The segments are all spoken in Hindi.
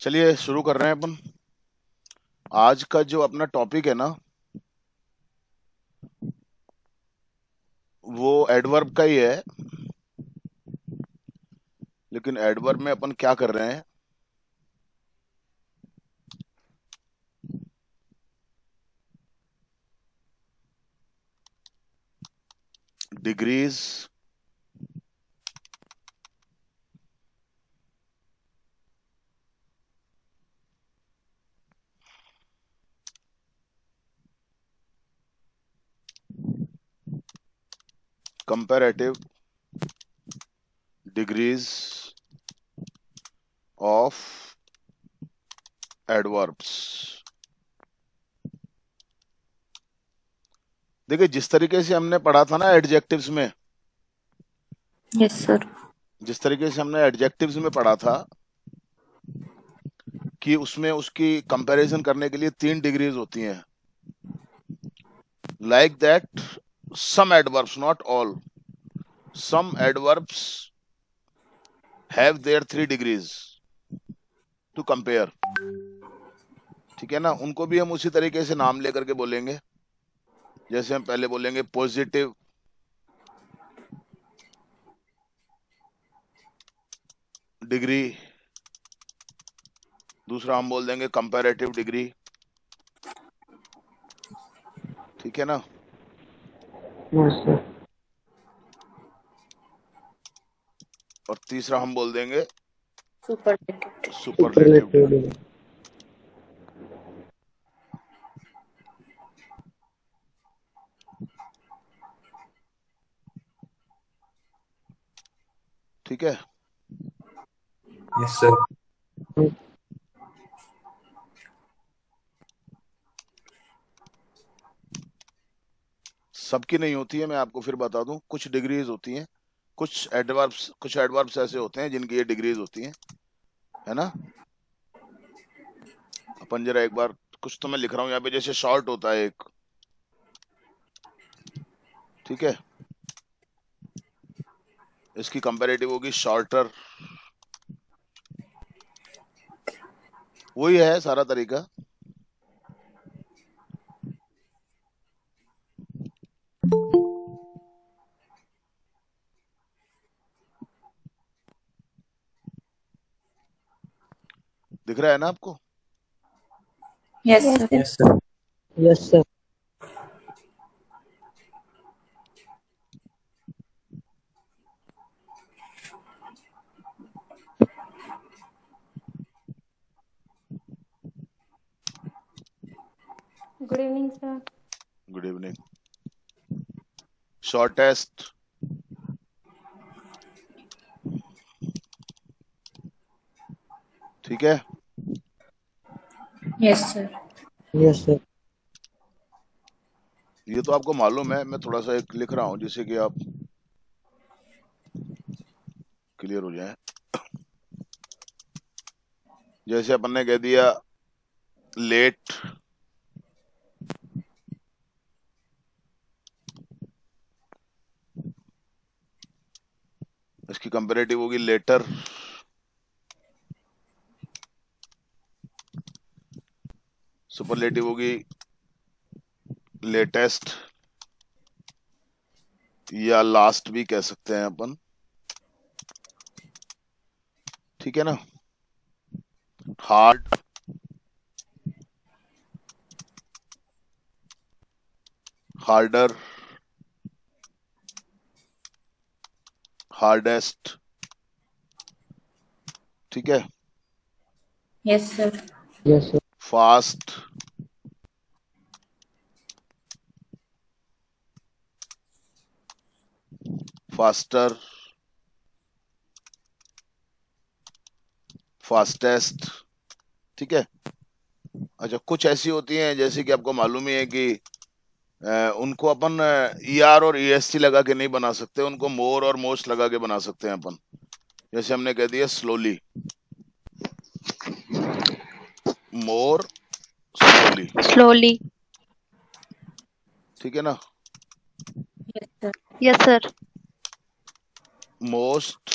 चलिए शुरू कर रहे हैं अपन। आज का जो अपना टॉपिक है ना, वो एडवर्ब का ही है। लेकिन एडवर्ब में अपन क्या कर रहे हैं, degrees comparative degrees of adverbs. देखिए, जिस तरीके से हमने पढ़ा था ना एडजेक्टिव्स में, यस सर। जिस तरीके से हमने एडजेक्टिव्स में पढ़ा था कि उसमें उसकी कंपैरिजन करने के लिए 3 डिग्रीज होती हैं। Like that, some adverbs, not all, some adverbs have their 3 degrees to compare. ठीक है ना, उनको भी हम उसी तरीके से नाम लेकर के बोलेंगे। जैसे हम पहले बोलेंगे पॉजिटिव डिग्री, दूसरा हम बोल देंगे कंपैरेटिव डिग्री। ठीक है ना। Yes sir. और तीसरा हम बोल देंगे सुपरलेटिव। Superlative degree. सुपरलेटिव। ठीक है। Yes sir. सबकी नहीं होती है, मैं आपको फिर बता दूं। कुछ डिग्रीज होती हैं, कुछ एडवर्ब्स ऐसे होते हैं जिनकी ये डिग्रीज होती हैं, है ना। अपन जरा एक बार, कुछ तो मैं लिख रहा हूं यहाँ पे। जैसे शॉर्ट होता है एक, ठीक है, इसकी कंपैरेटिव होगी शॉर्टर। वही है सारा तरीका। दिख रहा है ना आपको? Yes sir. Yes sir. Yes sir. Good evening sir. Good evening. Shortest, ठीक है। Yes sir. Yes sir. ये तो आपको मालूम है, मैं थोड़ा सा एक लिख रहा हूं जिससे कि आप क्लियर हो जाए। जैसे अपन ने कह दिया लेट, इसकी कंपैरेटिव होगी लेटर। सुपरलेटिव होगी लेटेस्ट, या लास्ट भी कह सकते हैं अपन। ठीक है ना। Hard, harder, hardest. ठीक है। Yes sir. Yes sir. Fast, faster, fastest. ठीक है। अच्छा, कुछ ऐसी होती हैं जैसे कि आपको मालूम ही है कि उनको अपन ER और EST लगा के नहीं बना सकते, उनको मोर और मोस्ट लगा के बना सकते हैं अपन। जैसे हमने कह दिया स्लोली, मोर स्लोली। slowly. ठीक है ना। Yes sir. Yes, sir. Most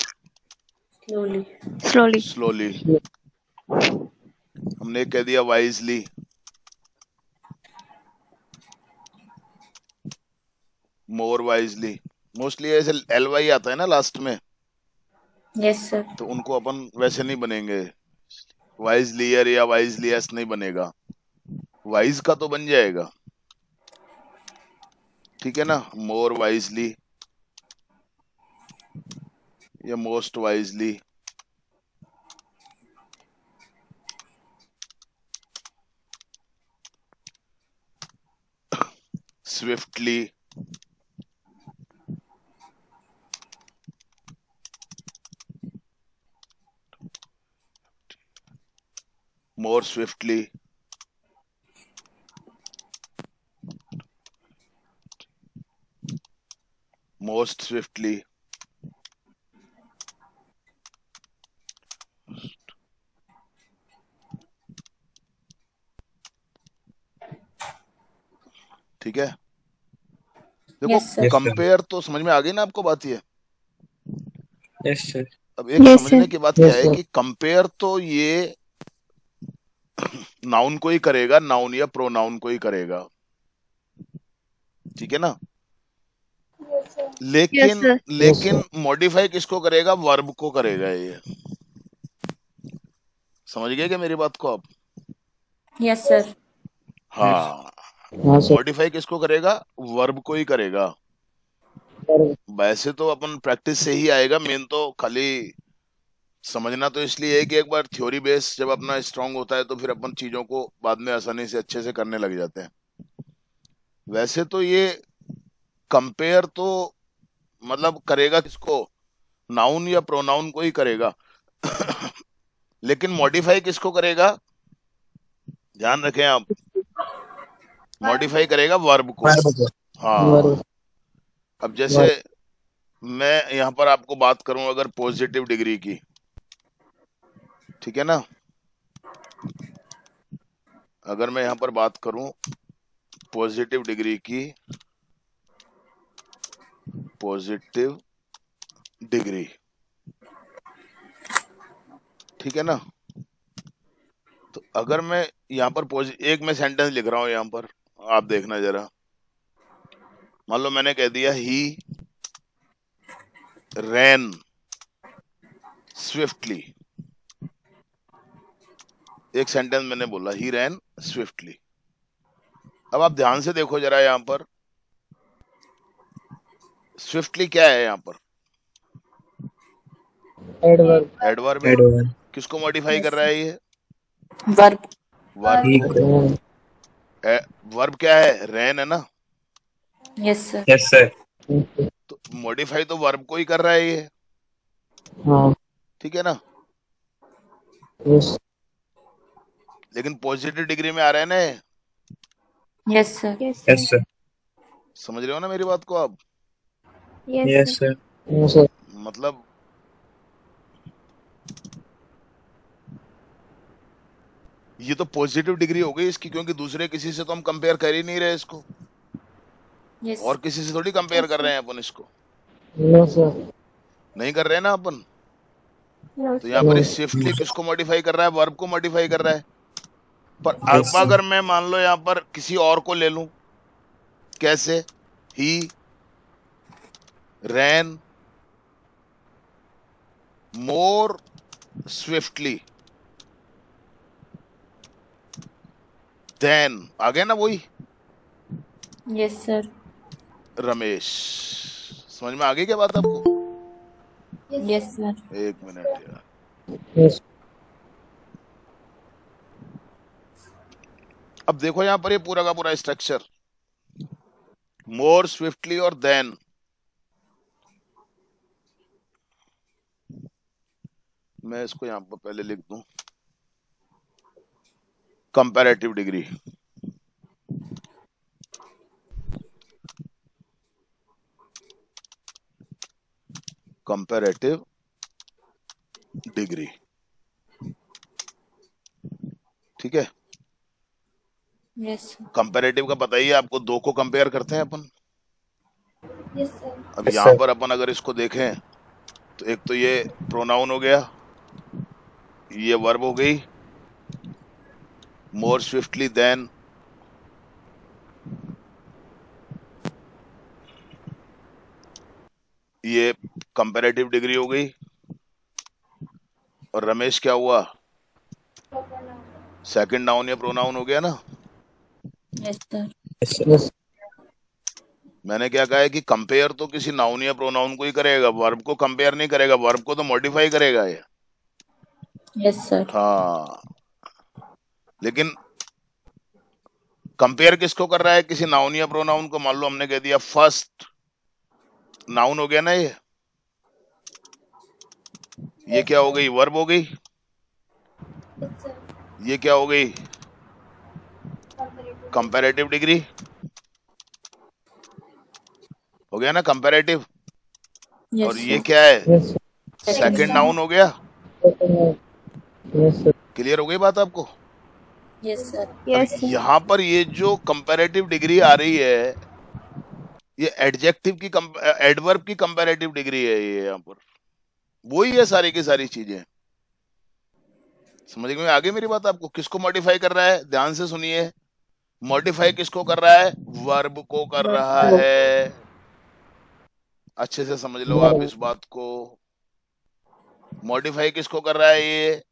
slowly. Slowly. Slowly. हमने एक कह दिया वाइजली, मोर वाइजली, मोस्टली ऐसे एल वाई आता है ना लास्ट में, यस सर। तो उनको अपन वैसे नहीं बनेंगे, वाइजलियर या वाइजलियस नहीं बनेगा, वाइज का तो बन जाएगा, ठीक है ना, मोर वाइजली या मोस्ट वाइजली, स्विफ्टली, मोर स्विफ्टली, मोस्ट स्विफ्टली, ठीक है। देखो yes sir. Yes, sir. Compare तो समझ में आ गई ना आपको बात ये। Yes, sir. अब एक Yes, समझने sir. की बात क्या Yes, है sir. कि कंपेयर तो ये नाउन को ही करेगा, नाउन या प्रोनाउन को ही करेगा, ठीक है ना, लेकिन sir. लेकिन मॉडिफाई किसको करेगा, वर्ब को करेगा ये, समझ गए क्या मेरी बात को आप? Yes sir. हाँ, हाँ सर। मॉडिफाई किसको करेगा, वर्ब को ही करेगा। वैसे तो अपन प्रैक्टिस से ही आएगा, मेन तो खाली समझना तो इसलिए है कि एक बार थ्योरी बेस जब अपना स्ट्रांग होता है तो फिर अपन चीजों को बाद में आसानी से अच्छे से करने लग जाते हैं। वैसे तो ये कंपेयर तो मतलब करेगा किसको, नाउन या प्रोनाउन को ही करेगा लेकिन मॉडिफाई किसको करेगा, ध्यान रखें आप, मॉडिफाई करेगा वर्ब को। हाँ, वर्ब। अब जैसे मैं यहाँ पर आपको बात करूं अगर पॉजिटिव डिग्री की, ठीक है ना, अगर मैं यहाँ पर बात करूं पॉजिटिव डिग्री की, पॉजिटिव डिग्री, ठीक है ना, तो अगर मैं यहाँ पर एक मैं सेंटेंस लिख रहा हूं यहाँ पर, आप देखना जरा, मान लो मैंने कह दिया ही रैन स्विफ्टली, एक सेंटेंस मैंने बोला ही रैन स्विफ्टली। अब आप ध्यान से देखो जरा, यहाँ पर स्विफ्टली क्या है, यहाँ पर एडवर्ब। एडवर्ब है, Edward. किसको मॉडिफाई कर रहा है ये, वर्ब। Verb He. को। वर्ब क्या है, रैन है ना, यस सर। Yes, sir. तो मॉडिफाई तो वर्ब को ही कर रहा है ये, हाँ। ठीक है ना, यस। लेकिन पॉजिटिव डिग्री में आ रहा है ना ये। Yes sir. Yes, sir. समझ रहे हो ना मेरी बात को आप? Yes, sir. Yes sir. मतलब ये तो पॉजिटिव डिग्री हो गई इसकी, क्योंकि दूसरे किसी से तो हम कंपेयर कर ही नहीं रहे इसको, यस। और किसी से थोड़ी कंपेयर कर रहे हैं अपन इसको, नो सर। नहीं कर रहे हैं ना अपन। तो यहाँ पर स्विफ्टली किसको मॉडिफाई कर रहा है, वर्ब को मॉडिफाई कर रहा है। पर Yes, अब sir. अगर मैं मान लो यहाँ पर किसी और को ले लूं, कैसे, ही रैन मोर स्विफ्टली देन, आ गया ना वही यस सर। रमेश। समझ में आ गई क्या बात आपको? Yes sir. एक मिनट यार, यस। अब देखो यहाँ पर ये पूरा का पूरा स्ट्रक्चर, मोर स्विफ्टली और देन, मैं इसको यहाँ पर पहले लिख दूं, कंपैरेटिव डिग्री, कंपैरेटिव डिग्री, ठीक है। यस कंपैरेटिव का पता ही है आपको, दो को कंपेयर करते हैं अपन। Yes sir. अब Yes, यहाँ sir. पर अपन अगर इसको देखें तो एक तो ये प्रोनाउन हो गया, ये वर्ब हो गई, more swiftly than, ये कंपैरेटिव डिग्री हो गई। और रमेश क्या हुआ, सेकंड नाउन या प्रोनाउन हो गया ना। Yes sir. Yes, sir. Yes. मैंने क्या कहा है कि कंपेयर तो किसी नाउन या प्रोनाउन को ही करेगा, वर्ब को कंपेयर नहीं करेगा, वर्ब को तो मॉडिफाई करेगा ये। Yes sir. हाँ, लेकिन कंपेयर किसको कर रहा है, किसी नाउन या प्रोनाउन को। मान लो हमने कह दिया फर्स्ट, नाउन हो गया ना ये क्या हो गई, वर्ब हो गई। ये क्या हो गई, कंपैरेटिव डिग्री हो गया ना, कंपैरेटिव। और यस ये सर। क्या है, Yes. Sir. सेकंड नाउन हो गया। Yes, sir. क्लियर हो गई बात आपको। Yes sir. अब यहाँ पर ये जो कंपैरेटिव डिग्री आ रही है, ये एडजेक्टिव की एडवर्ब की कंपैरेटिव डिग्री है ये। यहाँ पर वही है सारी की सारी चीजें। समझ में आ गई मेरी बात आपको। किसको मॉडिफाई कर रहा है, ध्यान से सुनिए। मॉडिफाई किसको कर रहा है, वर्ब को कर रहा है। अच्छे से समझ लो आप इस बात को। मॉडिफाई किसको कर रहा है, ये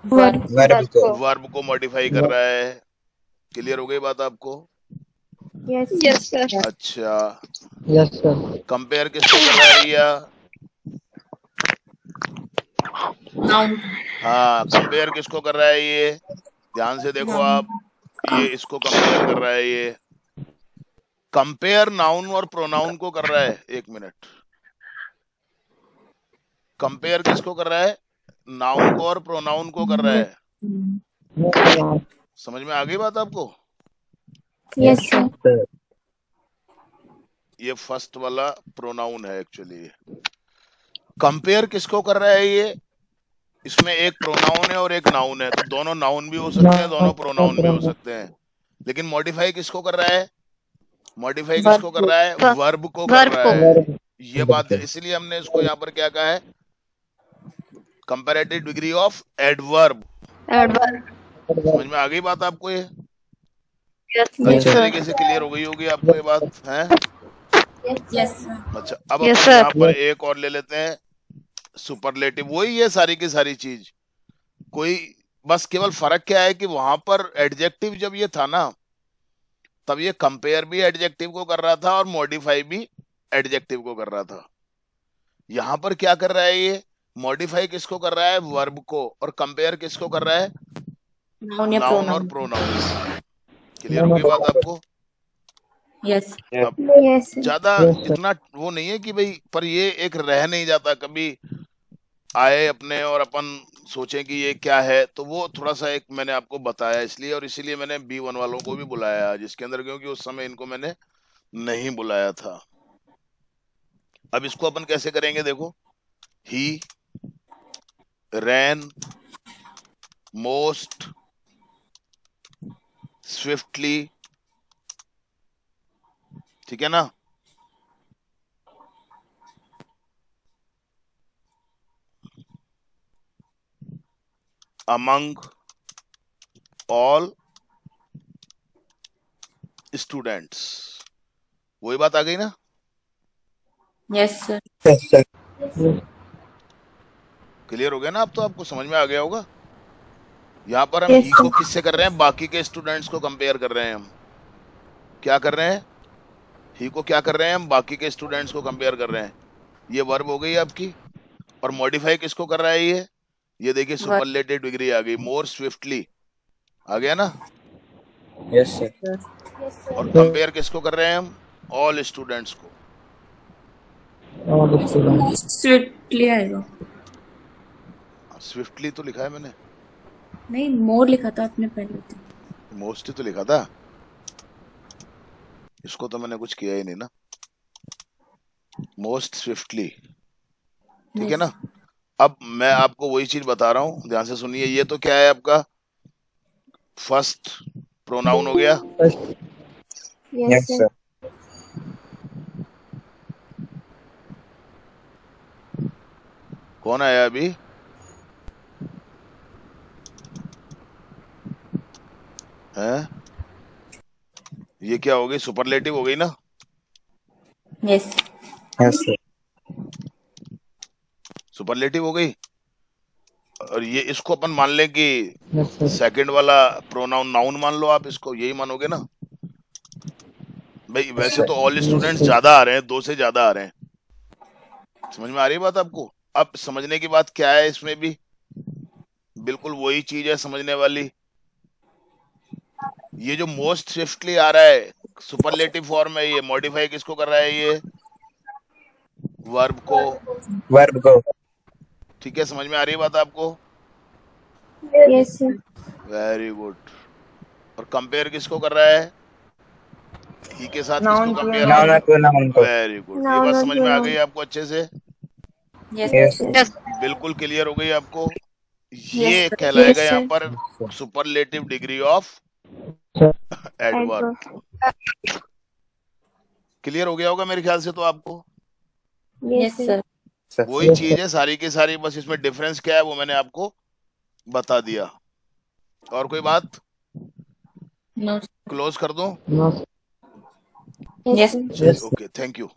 वर्ब को मॉडिफाई कर रहा है। क्लियर हो गई बात आपको। Yes sir. अच्छा, Yes, sir. कंपेयर किसको कर रहा है रिया, नाउन। हाँ कंपेयर किसको कर रहा है ये, ध्यान से देखो आप, ये इसको कंपेयर कर रहा है। ये कंपेयर नाउन और प्रोनाउन को कर रहा है। एक मिनट, कंपेयर किसको कर रहा है, नाउन को और प्रोनाउन को कर रहा है। समझ में आ गई बात आपको। Yes sir. Sir. ये फर्स्ट वाला प्रोनाउन है एक्चुअली। कंपेयर किसको कर रहा है ये, इसमें एक प्रोनाउन है और एक नाउन है, तो दोनों नाउन भी हो सकते हैं, दोनों प्रोनाउन भी हो सकते हैं। लेकिन मॉडिफाई किसको कर रहा है, मॉडिफाई किसको कर रहा है, वर्ब को कर रहा है। ये बात है, इसलिए हमने इसको यहाँ पर क्या कहा है, कंपैरेटिव डिग्री ऑफ एडवर्ब। समझ में आ गई बात आपको ये। अच्छी तरीके से क्लियर हो गई होगी आपको ये बात है। Yes sir. अच्छा, अब अपन यहाँ पर एक और ले लेते हैं, सुपरलेटिव। वही है सारी की सारी चीज, कोई बस केवल फर्क क्या है कि वहां पर एडजेक्टिव जब ये था ना, तब ये कंपेयर भी एडजेक्टिव को कर रहा था और मॉडिफाई भी एडजेक्टिव को कर रहा था। यहाँ पर क्या कर रहा है ये, मॉडिफाई किसको कर रहा है, वर्ब को, और कंपेयर किसको कर रहा है, नाउन और प्रोनाउन। क्लियर हो गई बात आपको। यस। अब ज्यादा इतना वो नहीं है कि भाई, पर ये एक रह नहीं जाता कभी आए अपने और अपन सोचें कि ये क्या है, तो वो थोड़ा सा एक मैंने आपको बताया इसलिए, और इसीलिए मैंने B1 वालों को भी बुलाया आज इसके अंदर, क्योंकि उस समय इनको मैंने नहीं बुलाया था। अब इसको अपन कैसे करेंगे, देखो, ही, रैन, मोस्ट, स्विफ्टली, ठीक है ना। अमंग ऑल स्टूडेंट्स, वही बात आ गई ना। Yes sir. Yes, sir. Clear हो गया ना, अब तो आपको समझ में आ गया होगा। यहाँ पर हम ही को किससे कर रहे हैं, बाकी के स्टूडेंट्स को कंपेयर कर रहे हैं। हम क्या कर रहे हैं, ही को क्या कर रहे हैं हम, बाकी के स्टूडेंट्स को कंपेयर कर रहे हैं। ये वर्ब हो गई आपकी। और मॉडिफाई किसको कर रहा है ये देखिए, सुपरलेटिव डिग्री आ गई, मोर स्विफ्टली आ गया ना। Yes, sir. और कंपेयर किसको कर रहे हैं हम, ऑल स्टूडेंट्स को। All students. स्विफ्टली आएगा। स्विफ्टली तो लिखा है मैंने, नहीं, मोर लिखा था आपने पहले तो। मोस्ट तो लिखा था, इसको तो मैंने कुछ किया ही नहीं ना। मोस्ट स्विफ्टली, ठीक है ना। अब मैं आपको वही चीज बता रहा हूं, ध्यान से सुनिए। ये तो क्या है आपका, फर्स्ट प्रोनाउन हो गया। Yes, sir. कौन आया अभी, है। ये क्या हो गई, सुपरलेटिव हो गई ना। Yes Yes, sir. सुपरलेटिव हो गई। और ये इसको अपन मान लें कि Yes, sir. सेकंड वाला प्रोनाउन नाउन मान लो, आप इसको यही मानोगे ना भाई। वैसे तो ऑल स्टूडेंट्स sir. ज्यादा आ रहे हैं, 2 से ज्यादा आ रहे हैं। समझ में आ रही है बात आपको। अब समझने की बात क्या है इसमें भी, बिल्कुल वही चीज है समझने वाली। ये जो मोस्ट स्विफ्टली आ रहा है सुपरलेटिव फॉर्म है, ये मॉडिफाई किसको कर रहा है, ये वर्ब को। Verb go. ठीक है, समझ में आ रही है बात आपको। Yes sir very good. और कंपेयर किसको कर रहा है, ही के साथ किसको कंपेयर। Noun or pronoun को. वेरी गुड, ये बात समझ में आ गई आपको अच्छे से। Yes Yes. सर बिल्कुल क्लियर हो गई आपको। Yes, ये sir. कहलाएगा Yes, यहाँ sir. पर superlative degree of Sir. Adverb. Clear हो गया होगा मेरे ख्याल से तो आपको। Yes sir Sir. वही Yes, चीज है सारी की सारी, बस इसमें डिफरेंस क्या है वो मैंने आपको बता दिया। और कोई बात, नो क्लोज कर दूं। No. Yes Yes. Okay, thank you.